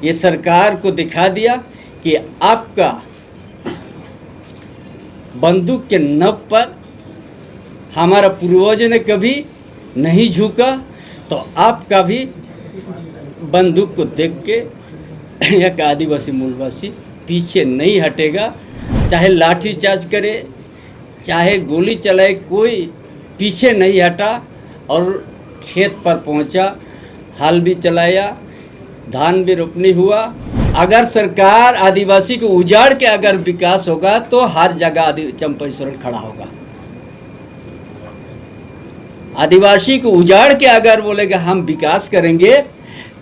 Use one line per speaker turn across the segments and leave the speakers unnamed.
ये सरकार को दिखा दिया कि आपका बंदूक के नोक पर हमारा पूर्वजों ने कभी नहीं झुका, तो आपका भी बंदूक को देख के एक आदिवासी मूलवासी पीछे नहीं हटेगा। चाहे लाठी चार्ज करे, चाहे गोली चलाए, कोई पीछे नहीं हटा और खेत पर पहुंचा, हल भी चलाया, धान भी रोपनी हुआ। अगर सरकार आदिवासी को उजाड़ के अगर विकास होगा तो हर जगह चंपेश्वरन खड़ा होगा। आदिवासी को उजाड़ के अगर बोलेगा हम विकास करेंगे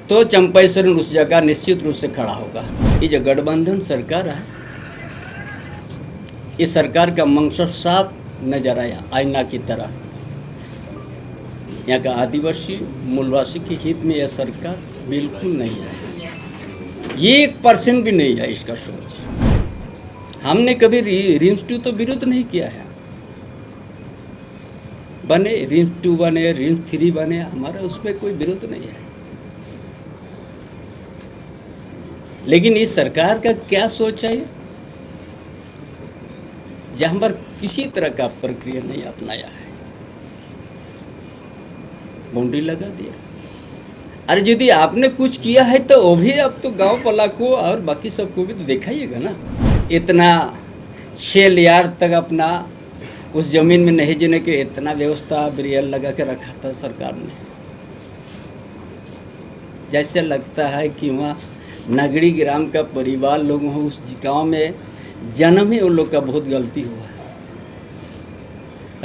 तो चंपेश्वरन उस जगह निश्चित रूप से खड़ा होगा। ये जो गठबंधन सरकार है, इस सरकार का मंशा साफ नजर आया आईना की तरह। यहाँ का आदिवासी मूलवासी के हित में यह सरकार बिल्कुल नहीं है, 1% भी नहीं है इसका सोच। हमने कभी रिम्स 2 तो विरोध नहीं किया है, बने रिम्स 2 बने, रिम्स 3 बने, हमारा उसमें कोई विरोध नहीं है। लेकिन इस सरकार का क्या सोच है, जहां पर किसी तरह का प्रक्रिया नहीं अपनाया है, बाउंड्री लगा दिया। अरे यदि आपने कुछ किया है तो वो भी अब तो गांव वाला को और बाकी सबको भी तो दिखाइएगा ना। इतना 6 लेयर तक अपना उस जमीन में नहीं जीने के इतना व्यवस्था बैरियर लगा के रखा था सरकार ने। जैसे लगता है कि वहाँ नगड़ी ग्राम का परिवार लोग हो, उस गांव में जन्म ही उन लोग का बहुत गलती हुआ है।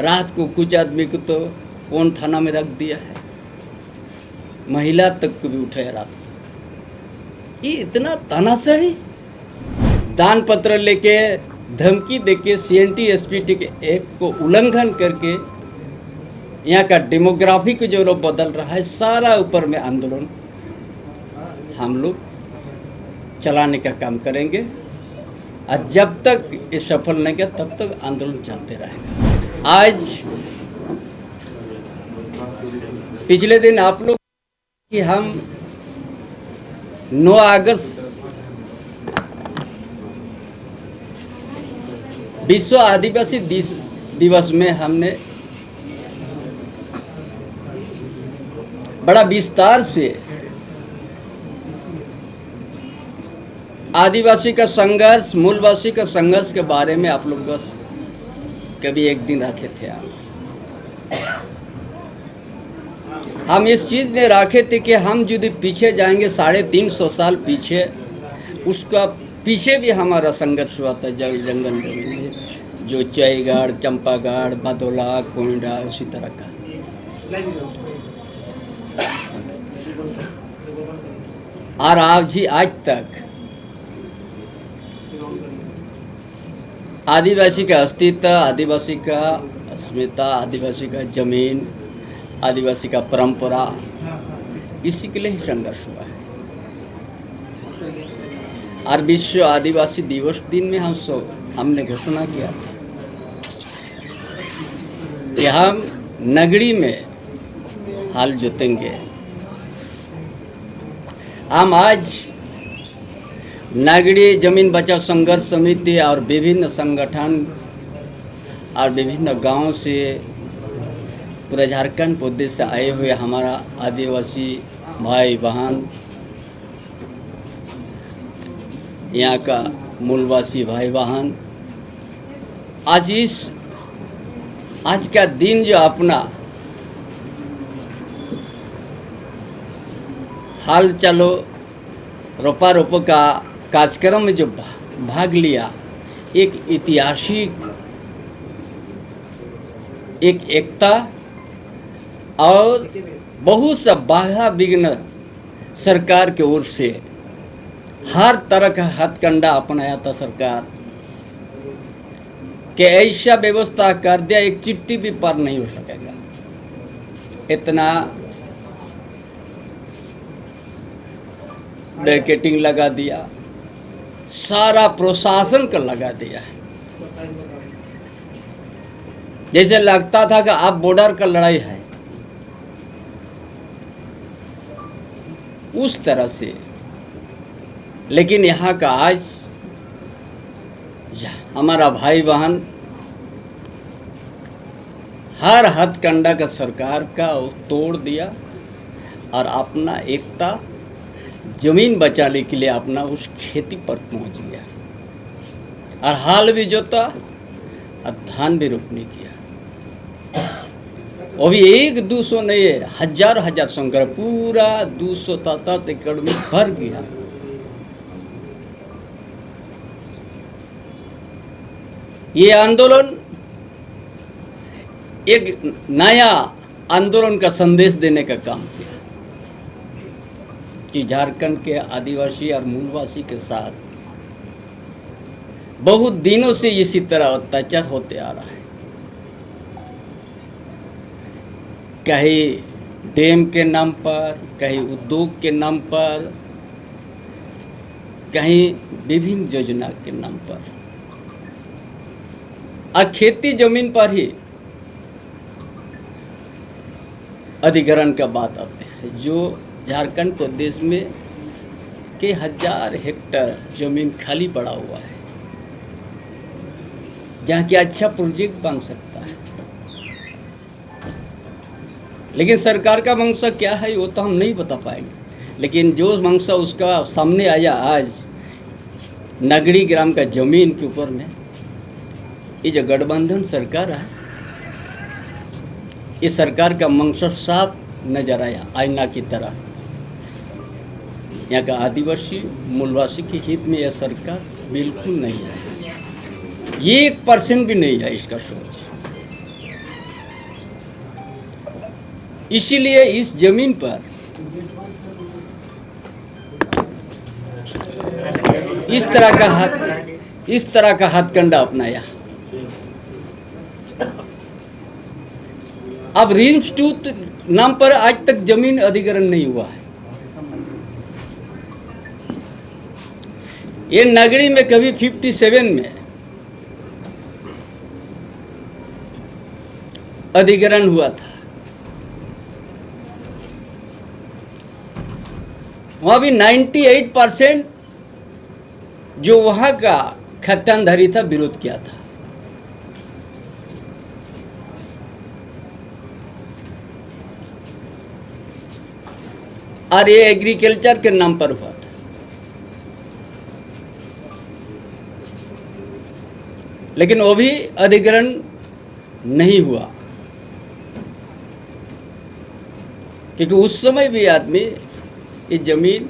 रात को कुछ आदमी को तो कौन थाना में रख दिया है, महिला तक को भी उठाया रात को। ये इतना तानाशाही, दान पत्र लेके धमकी देके CNT SPT के एक्ट को उल्लंघन करके यहाँ का डेमोग्राफी को जो लोग बदल रहा है, सारा ऊपर में आंदोलन हम लोग चलाने का काम करेंगे। और जब तक ये सफल नहीं किया तब तक आंदोलन चलते रहेगा। आज पिछले दिन आप लोग कि हम 9 अगस्त विश्व आदिवासी दिवस में हमने बड़ा विस्तार से आदिवासी का संघर्ष, मूलवासी का संघर्ष के बारे में आप लोग को कभी एक दिन रखे थे। हम इस चीज़ में रखे थे कि हम यदि पीछे जाएंगे 350 साल पीछे, उसका पीछे भी हमारा संघर्ष हुआ था जंगल में, जो चैगढ़, चंपागढ़, भदोला, कोंडा, उसी तरह का। और आज तक आदिवासी का अस्तित्व, आदिवासी का अस्मिता, आदिवासी का जमीन, आदिवासी का परंपरा, इसी के लिए ही संघर्ष हुआ है। और विश्व आदिवासी दिवस दिन में हमने घोषणा किया था कि हम नगरी में हाल जोतेंगे। हम आज नगरी जमीन बचाओ संघर्ष समिति और विभिन्न संगठन और विभिन्न गांवों से पूरे झारखंड प्रदेश से आए हुए हमारा आदिवासी भाई बहन, यहाँ का मूलवासी भाई बहन, आज का दिन जो अपना हाल चलो रोपा रोपो का कार्यक्रम में जो भाग लिया, एक ऐतिहासिक, एक एकता और बहुत सा बाधा विघ्न सरकार की ओर से हर तरह का हथकंडा अपनाया था सरकार कि ऐसा व्यवस्था कर दिया, एक चिट्ठी भी पार नहीं हो सकेगा। इतना बैरिकेडिंग लगा दिया, सारा प्रशासन का लगा दिया, जैसे लगता था कि अब बॉर्डर का लड़ाई है। उस तरह से लेकिन यहाँ का आज हमारा भाई बहन हर हथकंडा का सरकार का तोड़ दिया और अपना एकता जमीन बचाने के लिए अपना उस खेती पर पहुंच गया और हाल भी जोता और धान भी रोपने किया। वो भी 100-200 नहीं है, हजार संकर पूरा 233 एकड़ में भर गया। ये आंदोलन एक नया आंदोलन का संदेश देने का काम किया कि झारखंड के आदिवासी और मूलवासी के साथ बहुत दिनों से इसी तरह अत्याचार होते आ रहा है। कहीं डैम के नाम पर, कहीं उद्योग के नाम पर, कहीं विभिन्न योजना के नाम पर, और खेती जमीन पर ही अधिग्रहण का बात आते हैं, जो झारखंड प्रदेश में के 1000 हेक्टेयर जमीन खाली पड़ा हुआ है, जहाँ की अच्छा प्रोजेक्ट बन सकता है। लेकिन सरकार का मंशा क्या है वो तो हम नहीं बता पाएंगे, लेकिन जो मंशा उसका सामने आया आज नगड़ी ग्राम का जमीन के ऊपर में, ये जो गठबंधन सरकार है, इस सरकार का मंशा साफ नजर आया आईना की तरह। यहाँ का आदिवासी मूलवासी के हित में यह सरकार बिल्कुल नहीं है, ये 1% भी नहीं है इसका सोच। इसीलिए इस जमीन पर इस तरह का हथकंडा अपनाया। अब रिम्स 2 नाम पर आज तक जमीन अधिग्रहण नहीं हुआ है। ये नगरी में कभी 57 में अधिग्रहण हुआ था, वहां भी 98% जो वहां का खत्तानधारी था विरोध किया था। और ये एग्रीकल्चर के नाम पर हुआ था। लेकिन वो भी अधिग्रहण नहीं हुआ, क्योंकि उस समय भी आदमी ये जमीन,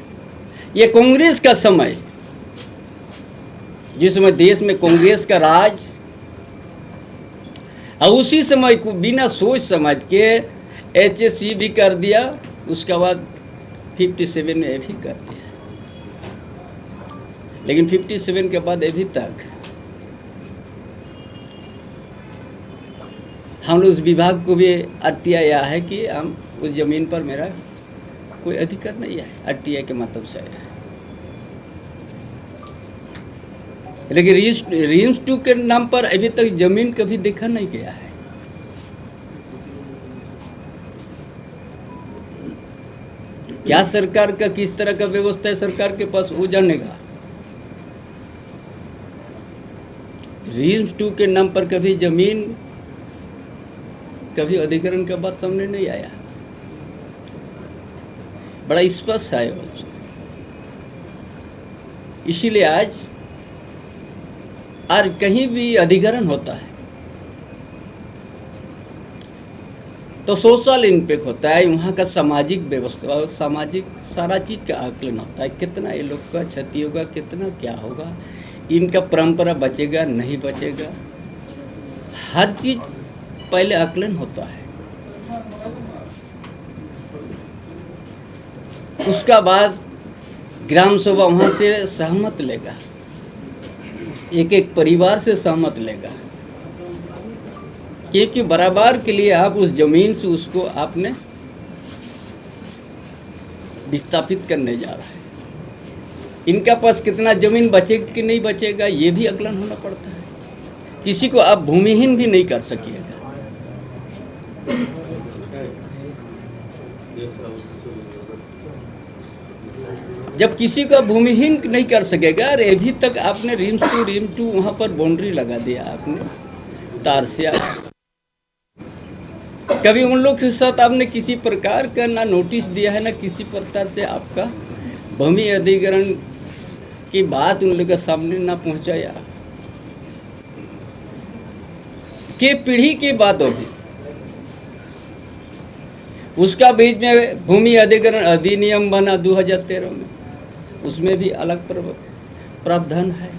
ये कांग्रेस का समय, जिस समय देश में कांग्रेस का राज, और उसी समय को बिना सोच समझ के HSC भी कर दिया, उसके बाद 57 में ये भी कर दिया। लेकिन 57 के बाद अभी तक हम लोग उस विभाग को भी RTI आया है कि हम उस जमीन पर मेरा कोई अधिकार नहीं है, RTI के मतलब से है। लेकिन रिम्स 2 के नाम पर अभी तक जमीन कभी देखा नहीं गया है। क्या सरकार का किस तरह का व्यवस्था है सरकार के पास, वो जानेगा। रिम्स 2 के नाम पर कभी जमीन, कभी अधिग्रहण का बात सामने नहीं आया, बड़ा स्पष्ट है। इसीलिए आज और कहीं भी अधिग्रहण होता है तो सोशल इम्पैक्ट होता है, वहाँ का सामाजिक व्यवस्था, सामाजिक सारा चीज़ का आकलन होता है, कितना ये लोग का क्षति होगा, कितना क्या होगा, इनका परंपरा बचेगा नहीं बचेगा, हर चीज़ पहले आकलन होता है। उसका बाद ग्राम सभा वहाँ से सहमत लेगा, एक एक परिवार से सहमत लेगा, क्योंकि बराबर के लिए आप उस जमीन से उसको आपने विस्थापित करने जा रहा है। इनका पास कितना जमीन बचेगा कि नहीं बचेगा, ये भी आकलन होना पड़ता है। किसी को आप भूमिहीन भी नहीं कर सकिएगा। जब किसी का भूमिहीन नहीं कर सकेगा। अरे अभी तक आपने रिम टू वहाँ पर बाउंड्री लगा दिया आपने तार से। कभी उन लोग के साथ आपने किसी प्रकार का ना नोटिस दिया है, ना किसी प्रकार से आपका भूमि अधिग्रहण की बात उन लोग के सामने ना पहुंचाया। के पीढ़ी की बात होगी, उसका बीच में भूमि अधिग्रहण अधिनियम बना 2013 में, उसमें भी अलग प्रावधान है।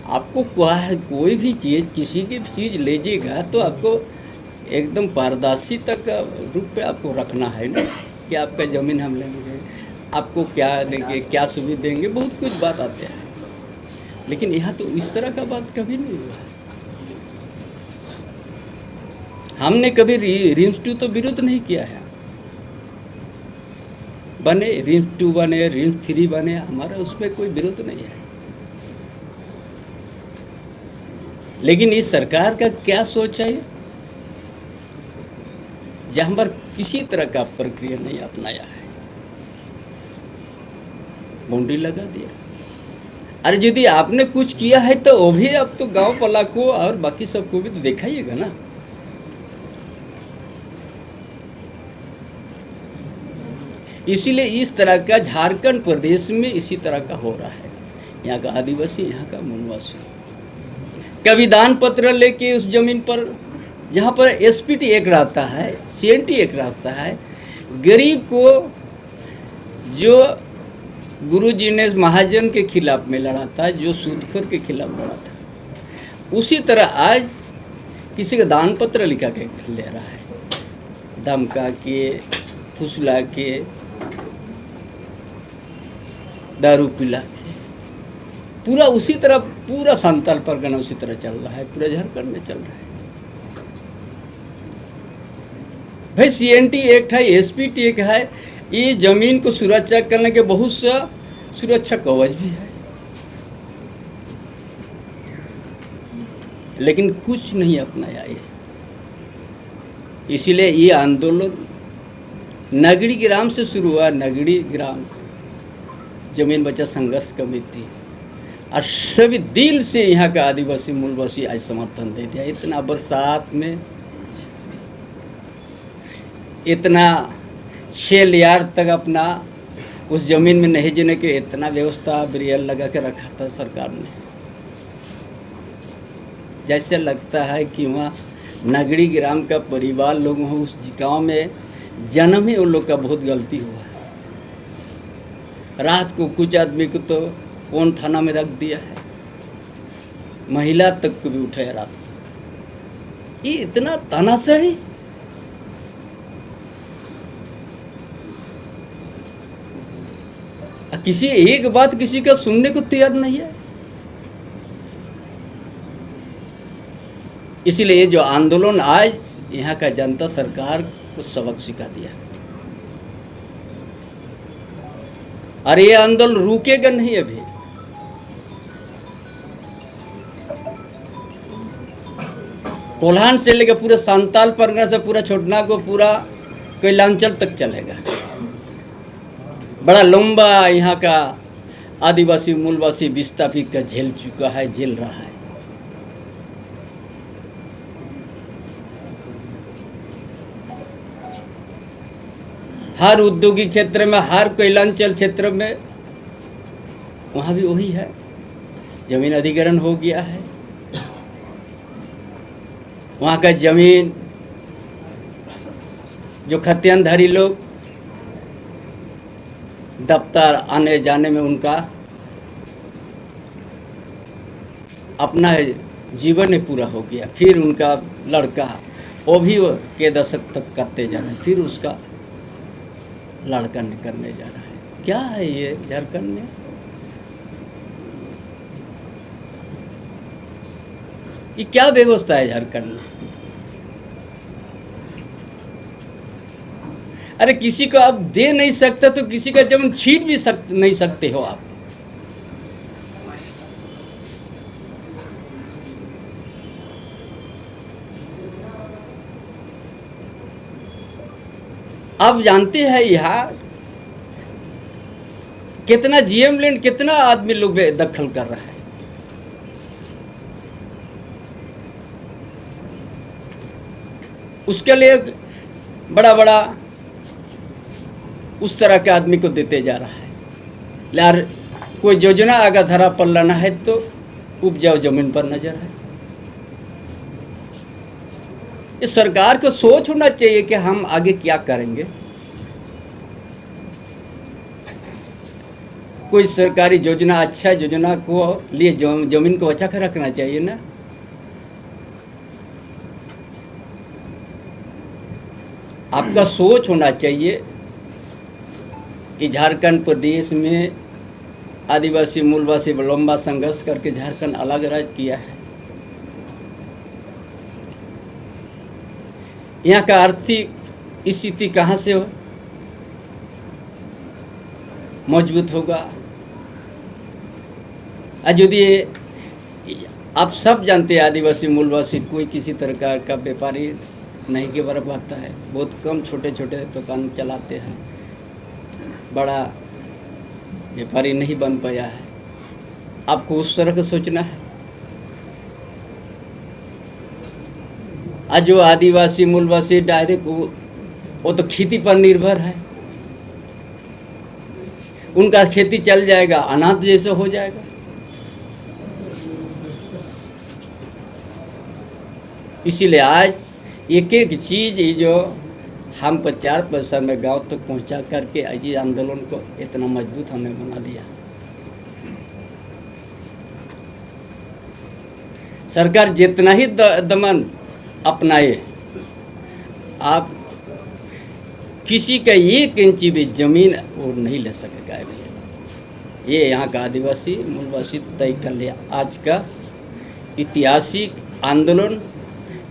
आपको कोई भी चीज़ किसी की चीज़ लीजिएगा तो आपको एकदम पारदर्शी तक रूप पे आपको रखना है ना, कि आपका ज़मीन हम लेंगे, आपको क्या देंगे, क्या सुविधा देंगे, बहुत कुछ बात आते हैं। लेकिन यहाँ तो इस तरह का बात कभी नहीं हुआ है। हमने कभी रिम्स 2 तो विरोध नहीं किया है। बने रिम्स 2 बने, रिम्स 3 बने, हमारा उसमें कोई विरोध नहीं है। लेकिन इस सरकार का क्या सोच है, जहाँ पर किसी तरह का प्रक्रिया नहीं अपनाया है, बाउंड्री लगा दिया। अरे यदि आपने कुछ किया है तो वो भी अब तो गांव वाला को और बाकी सबको भी तो दिखाइएगा ना। इसीलिए इस तरह का झारखंड प्रदेश में इसी तरह का हो रहा है। यहाँ का आदिवासी, यहाँ का मूलवासी कभी दान पत्र लेके उस जमीन पर, जहाँ पर एसपीटी एक रहता है, सीएनटी एक रहता है, गरीब को जो गुरुजी ने महाजन के खिलाफ में लड़ा था, जो सूदखोर के खिलाफ लड़ा था, उसी तरह आज किसी का दान पत्र लिखा के ले रहा है, धमका के, फुसला के, दारू पिला के। पूरा उसी तरह, पूरा संताल परगना उसी तरह चल रहा है, पूरा झारखंड में चल रहा है। भाई सीएनटी एक्ट है, एसपीटी एक्ट है, ये जमीन को सुरक्षा करने के बहुत सा सुरक्षा कवच भी है, लेकिन कुछ नहीं अपनाया ये। इसीलिए ये आंदोलन नगड़ी ग्राम से शुरू हुआ। नगड़ी ग्राम जमीन बचा संघर्ष कमेटी और सभी दिल से यहाँ का आदिवासी मूलवासी आज समर्थन दे दिया। इतना बरसात में, इतना 6 लेयर तक अपना उस जमीन में नहीं जीने के इतना व्यवस्था बैरियर लगा के रखा था सरकार ने। जैसे लगता है कि वहाँ नगड़ी ग्राम का परिवार लोग हो, उस गांव में जन्म ही उन लोग का बहुत गलती हुआ है। रात को कुछ आदमी को तो कौन थाना में रख दिया है, महिला तक को भी उठाया रात को। ये इतना तानाशाही, किसी एक बात किसी का सुनने को तैयार नहीं है। इसलिए जो आंदोलन आज यहाँ का जनता सरकार को सबक सिखा दिया। और ये आंदोलन रुकेगा नहीं। अभी कोल्हान से लेकर पूरे संताल परगना से पूरा छोटना को पूरा कैलांचल तक चलेगा। बड़ा लंबा यहाँ का आदिवासी मूलवासी विस्थापित का झेल चुका है, झेल रहा है। हर औद्योगिक क्षेत्र में, हर कैलांचल क्षेत्र में वहाँ भी वही है, जमीन अधिग्रहण हो गया है। वहाँ का जमीन जो खतियानधारी लोग दफ्तर आने जाने में उनका अपना जीवन ही पूरा हो गया। फिर उनका लड़का वो भी के दशक तक करते जा रहे हैं, फिर उसका लड़का करने जा रहा है। क्या है ये झारखंड में? ये क्या व्यवस्था है झारखंड में? अरे किसी को आप दे नहीं सकते तो किसी का जमीन छीन भी नहीं सकते हो आप। आप जानते हैं यहाँ कितना जीएम लैंड, कितना आदमी लोग दखल कर रहा है। उसके लिए बड़ा बड़ा उस तरह के आदमी को देते जा रहा है। यार कोई योजना आगा धरा पर लाना है तो उपजाऊ जमीन पर नजर है। इस सरकार को सोच होना चाहिए कि हम आगे क्या करेंगे। कोई सरकारी योजना, अच्छा योजना को लिए जमीन को बचा कर रखना चाहिए ना। आपका सोच होना चाहिए कि झारखंड प्रदेश में आदिवासी मूलवासी लंबा संघर्ष करके झारखंड अलग राज्य किया है। यहाँ का आर्थिक स्थिति कहाँ से मजबूत होगा। यदि आप सब जानते हैं आदिवासी मूलवासी कोई किसी तरह का व्यापारी नहीं के बराबर आता है। बहुत कम छोटे छोटे दुकान चलाते हैं, बड़ा व्यापारी नहीं बन पाया है। आपको उस तरह का सोचना है। आज जो आदिवासी मूलवासी डायरेक्ट वो तो खेती पर निर्भर है। उनका खेती चल जाएगा, अनाथ जैसे हो जाएगा। इसीलिए आज एक एक चीज जो हम प्रचार प्रसार में गांव तक पहुंचा करके आज आंदोलन को इतना मजबूत हमने बना दिया। सरकार जितना ही दमन अपनाए, आप किसी का 1 इंच भी जमीन वो नहीं ले सकेगा। ये यहाँ का आदिवासी मूलवासी तय कर लिया। आज का ऐतिहासिक आंदोलन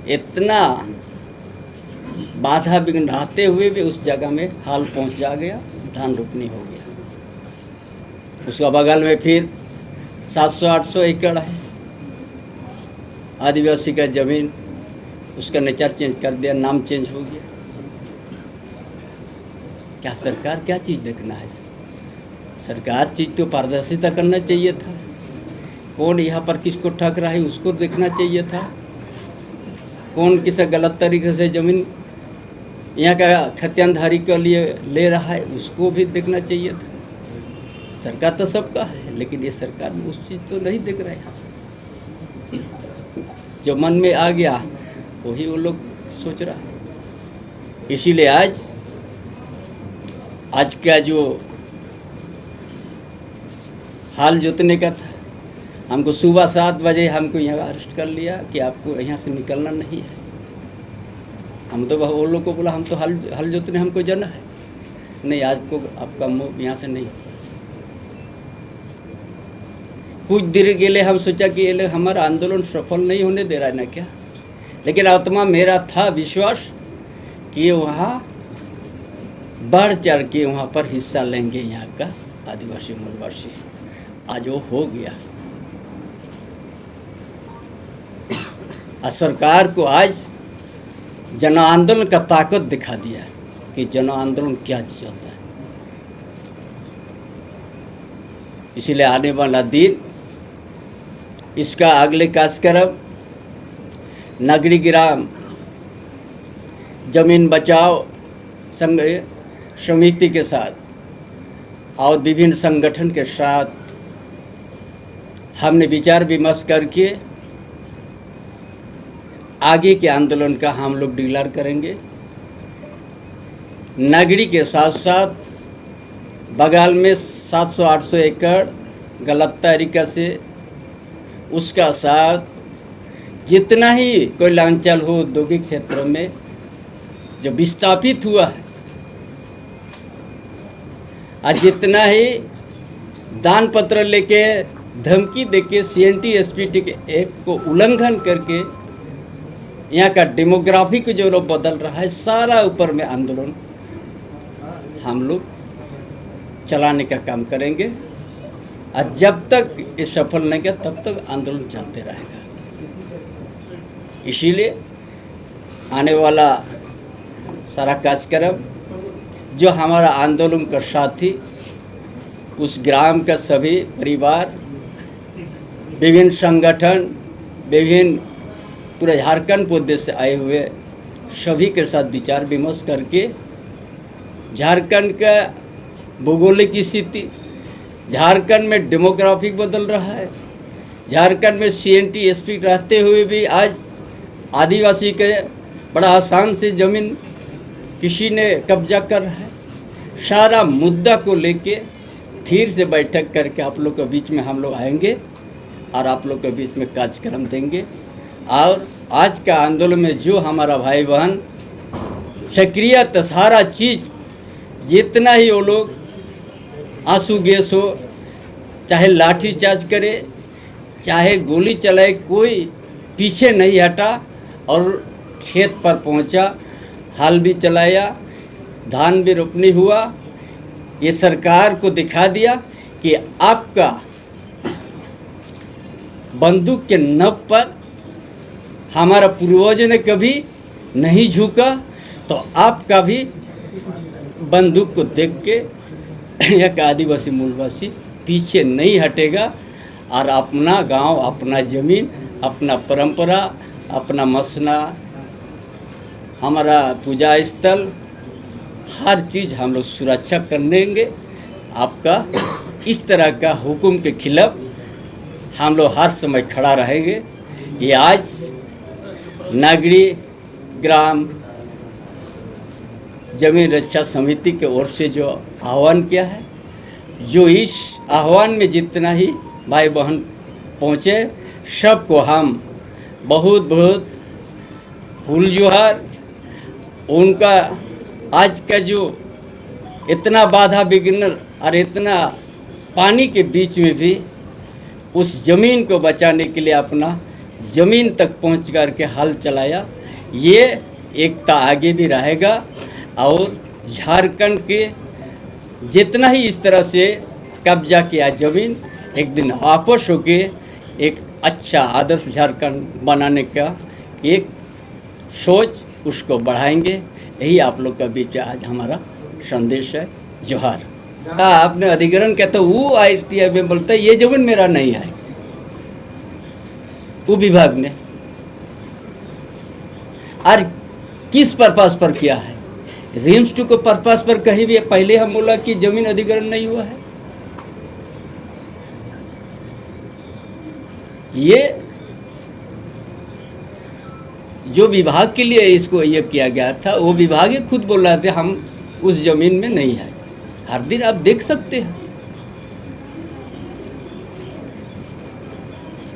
इतना बाधा विघ्न रहते हुए भी उस जगह में हाल पहुँच जा गया, धान रोपनी हो गया। उसका बगल में फिर 700-800 एकड़ है आदिवासी का जमीन, उसका नेचर चेंज कर दिया, नाम चेंज हो गया। क्या सरकार क्या चीज़ देखना है? सरकार चीज़ तो पारदर्शिता करना चाहिए था। कौन यहाँ पर किसको ठग रहा है उसको देखना चाहिए था। कौन किसी गलत तरीके से ज़मीन यहाँ का खतियानधारी के लिए ले रहा है उसको भी देखना चाहिए था। सरकार तो सबका है, लेकिन ये सरकार उस चीज़ तो नहीं देख रहे हैं। जो मन में आ गया वही वो लोग सोच रहा है। इसीलिए आज का जो हाल जोतने का था, हमको सुबह 7 बजे हमको यहाँ अरेस्ट कर लिया कि आपको यहाँ से निकलना नहीं है। हम तो वो लोग को बोला हम तो हल जोतने हमको जाना है, नहीं आज को आपका मुँह यहाँ से नहीं। कुछ देर के लिए हम सोचा कि ये हमारा आंदोलन सफल नहीं होने दे रहा है ना क्या, लेकिन आत्मा मेरा था विश्वास कि वहाँ बढ़ चढ़ के वहाँ पर हिस्सा लेंगे यहाँ का आदिवासी मूलवासी। आज वो हो गया। सरकार को आज जन आंदोलन का ताकत दिखा दिया कि जन आंदोलन क्या चीज होता है। इसीलिए आने वाला दिन इसका अगले कार्यक्रम नगरी ग्राम जमीन बचाओ संघ समिति के साथ और विभिन्न संगठन के साथ हमने विचार विमर्श करके आगे के आंदोलन का हम लोग डिक्लेयर करेंगे। नगरी के साथ साथ बगल में 700-800 एकड़ गलत तरीका से उसका साथ जितना ही कोई लांचल हो औद्योगिक क्षेत्रों में जो विस्थापित हुआ है, आज जितना ही दान पत्र लेके धमकी देके CNT SPT के एक्ट को उल्लंघन करके यहाँ का डेमोग्राफिक जो लोग बदल रहा है, सारा ऊपर में आंदोलन हम लोग चलाने का काम करेंगे। और जब तक ये सफल नहीं किया तब तक आंदोलन चलते रहेगा। इसीलिए आने वाला सारा कार्यक्रम जो हमारा आंदोलन का साथी, उस ग्राम का सभी परिवार, विभिन्न संगठन, विभिन्न पूरे झारखंड प्रदेश से आए हुए सभी के साथ विचार विमर्श करके झारखंड का भौगोलिक स्थिति, झारखंड में डेमोग्राफिक बदल रहा है, झारखंड में CNT SP रहते हुए भी आज आदिवासी के बड़ा आसान से ज़मीन किसी ने कब्जा कर रहा है। सारा मुद्दा को लेके फिर से बैठक करके आप लोग के बीच में हम लोग आएंगे और आप लोग के बीच में कार्यक्रम देंगे। और आज का आंदोलन में जो हमारा भाई बहन सक्रिय तो सारा चीज़ जितना ही वो लोग आंसू गैस हो, चाहे लाठी चार्ज करे, चाहे गोली चलाए, कोई पीछे नहीं हटा और खेत पर पहुंचा, हल भी चलाया, धान भी रोपनी हुआ। ये सरकार को दिखा दिया कि आपका बंदूक के नब पर हमारा पूर्वजों ने कभी नहीं झुका, तो आपका भी बंदूक को देख के एक आदिवासी मूलवासी पीछे नहीं हटेगा और अपना गांव, अपना ज़मीन, अपना परंपरा, अपना मसना, हमारा पूजा स्थल, हर चीज़ हम लोग सुरक्षा कर लेंगे। आपका इस तरह का हुक्म के खिलाफ हम लोग हर समय खड़ा रहेंगे। ये आज नागरी ग्राम जमीन रक्षा समिति के ओर से जो आह्वान किया है, जो इस आह्वान में जितना ही भाई बहन पहुँचे सबको हम बहुत बहुत फूल जोहार। उनका आज का जो इतना बाधा विघ्न और इतना पानी के बीच में भी उस ज़मीन को बचाने के लिए अपना ज़मीन तक पहुंच कर के हल चलाया, ये एकता आगे भी रहेगा। और झारखंड के जितना ही इस तरह से कब्जा किया ज़मीन, एक दिन वापस होके एक अच्छा आदर्श झारखंड बनाने का एक सोच उसको बढ़ाएंगे। यही आप लोग का बीच आज हमारा संदेश है। जोहार। आपने अधिग्रहण कहते वो ITI में बोलता है ये ज़मीन मेरा नहीं है, वो विभाग ने और किस पर्पस पर किया है? रिम्स 2 को पर्पस पर कहीं भी पहले हम बोला कि जमीन अधिग्रहण नहीं हुआ है। ये जो विभाग के लिए इसको ये किया गया था, वो विभाग ही खुद बोल रहे थे हम उस जमीन में नहीं है। हर दिन आप देख सकते हैं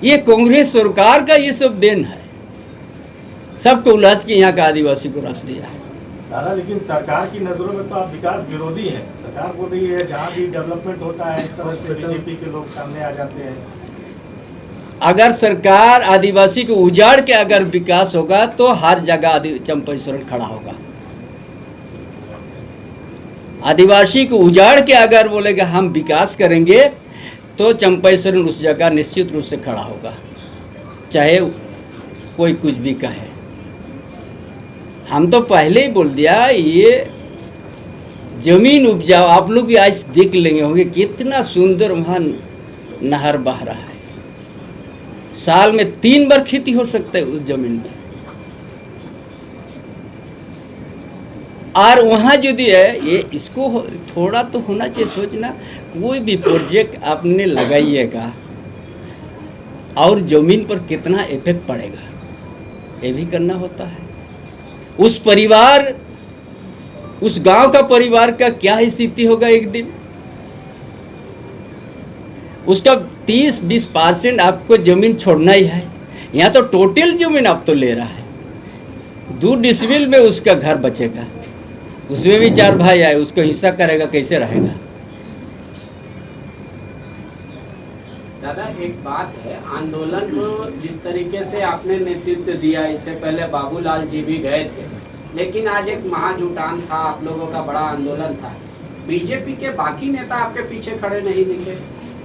ये कांग्रेस सरकार का ये सब देन है, सबको उलझ के यहाँ का आदिवासी को रख दिया है।
दादा, लेकिन सरकार की नजरों में तो आप विकास विरोधी हैं। सरकार बोल रही है जहाँ भी डेवलपमेंट होता है इस तरह से BJP के लोग सामने आ जाते हैं।
अगर सरकार आदिवासी को उजाड़ के अगर विकास होगा तो हर जगह चंपेश्वरण खड़ा होगा। आदिवासी को उजाड़ के अगर बोलेगा हम विकास करेंगे तो चंपेश्वरण उस जगह निश्चित रूप से खड़ा होगा, चाहे कोई कुछ भी कहे। हम तो पहले ही बोल दिया ये जमीन उपजाऊ। आप लोग भी आज देख लेंगे होंगे कितना सुंदर वहाँ नहर बह रहा है। साल में 3 बार खेती हो सकता है उस जमीन में। और वहाँ जो दी है ये इसको थोड़ा तो होना चाहिए सोचना। कोई भी प्रोजेक्ट आपने लगाइएगा और ज़मीन पर कितना इफेक्ट पड़ेगा ये भी करना होता है। उस परिवार, उस गांव का परिवार का क्या स्थिति होगा एक दिन, उसका 30-20% आपको ज़मीन छोड़ना ही है। यहाँ तो टोटल ज़मीन आप तो ले रहा है। 2 डिसमिल में उसका घर बचेगा, उसमें भी 4 भाई आए, उसको हिस्सा करेगा, कैसे रहेगा?
दादा, एक बात है, आंदोलन को जिस तरीके से आपने नेतृत्व दिया, इससे पहले बाबूलाल जी भी गए थे, लेकिन आज एक महाजुटान था, आप लोगों का बड़ा आंदोलन था। बीजेपी के बाकी नेता आपके पीछे खड़े नहीं दिखे,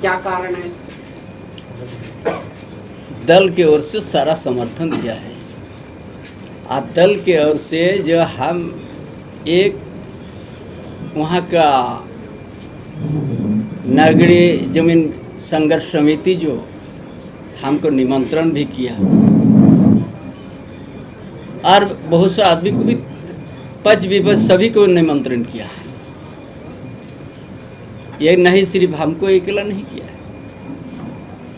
क्या कारण है?
दल की ओर से सारा समर्थन दिया है और दल की ओर से जो हम एक वहाँ का नगरीय जमीन संघर्ष समिति जो हमको निमंत्रण भी किया और बहुत से आदमी को भी पक्ष विपक्ष सभी को निमंत्रण किया है। ये नहीं सिर्फ हमको अकेला नहीं किया है,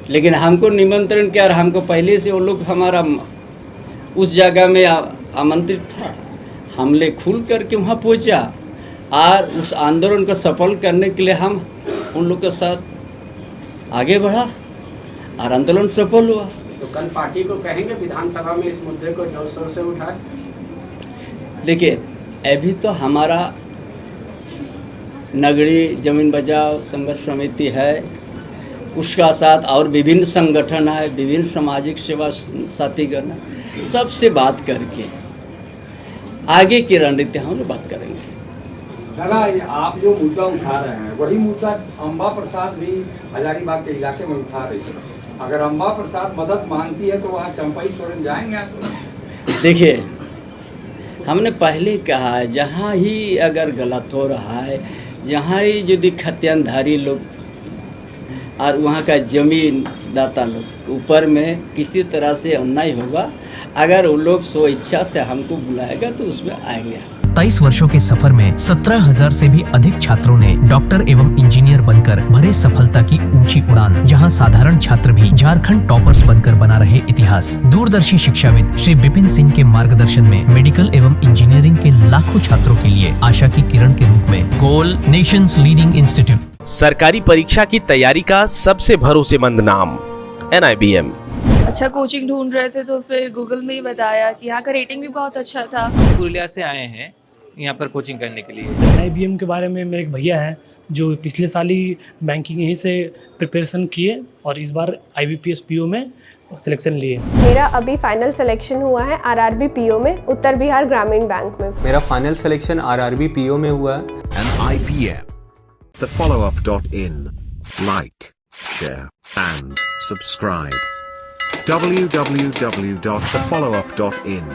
लेकिन हमको निमंत्रण किया और हमको पहले से वो लोग हमारा उस जगह में आमंत्रित था। हमने खुल करके वहाँ पहुँचा और उस आंदोलन को सफल करने के लिए हम उन लोग के साथ आगे बढ़ा और आंदोलन सफल हुआ।
तो कल पार्टी को कहेंगे विधानसभा में इस मुद्दे को जोर शोर से उठाए?
देखिए, अभी तो हमारा नगरीय जमीन बचाओ संघर्ष समिति है, उसका साथ और विभिन्न संगठन है, विभिन्न सामाजिक सेवा साथीगण, सबसे बात करके आगे की रणनीति हम लोग बात करेंगे।
दादा, आप जो मुद्दा उठा रहे हैं वही मुद्दा अम्बा प्रसाद भी हजारीबाग के इलाके में उठा रही है। अगर अम्बा प्रसाद मदद मांगती है तो वहाँ चंपाई सोरेन जाएंगे आप?
देखिए, हमने पहले कहा है जहाँ ही अगर गलत हो रहा है, जहाँ ही यदि खतियानधारी लोग और वहाँ का जमीन दाता लोग ऊपर में किसी तरह से अन्याय होगा, अगर वो लोग स्व इच्छा से हमको बुलाएगा तो उसमें आएंगे।
23 वर्षों के सफर में 17,000 से भी अधिक छात्रों ने डॉक्टर एवं इंजीनियर बनकर भरे सफलता की ऊंची उड़ान। जहां साधारण छात्र भी झारखंड टॉपर्स बनकर बना रहे इतिहास। दूरदर्शी शिक्षाविद श्री विपिन सिंह के मार्गदर्शन में मेडिकल एवं इंजीनियरिंग के लाखों छात्रों के लिए आशा की किरण के रूप में गोल नेशंस लीडिंग इंस्टीट्यूट।
सरकारी परीक्षा की तैयारी का सबसे भरोसेमंद नाम NIBM।
अच्छा कोचिंग ढूंढ रहे थे तो फिर गूगल में ही बताया कि यहाँ का रेटिंग भी बहुत अच्छा था।
पुरुलिया से आए हैं यहाँ पर कोचिंग करने के लिए।
NIBM के बारे में मेरे एक भैया हैं जो पिछले साल ही बैंकिंग यहीं से प्रिपरेशन किए और इस बार IBPS PO में सिलेक्शन लिए।
मेरा अभी फाइनल सिलेक्शन हुआ है RRB PO में, उत्तर बिहार ग्रामीण बैंक में।
मेरा फाइनल सिलेक्शन RRB PO में हुआ है।
NIBM, thefollowup.in, like, share and subscribe. www.thefollowup.in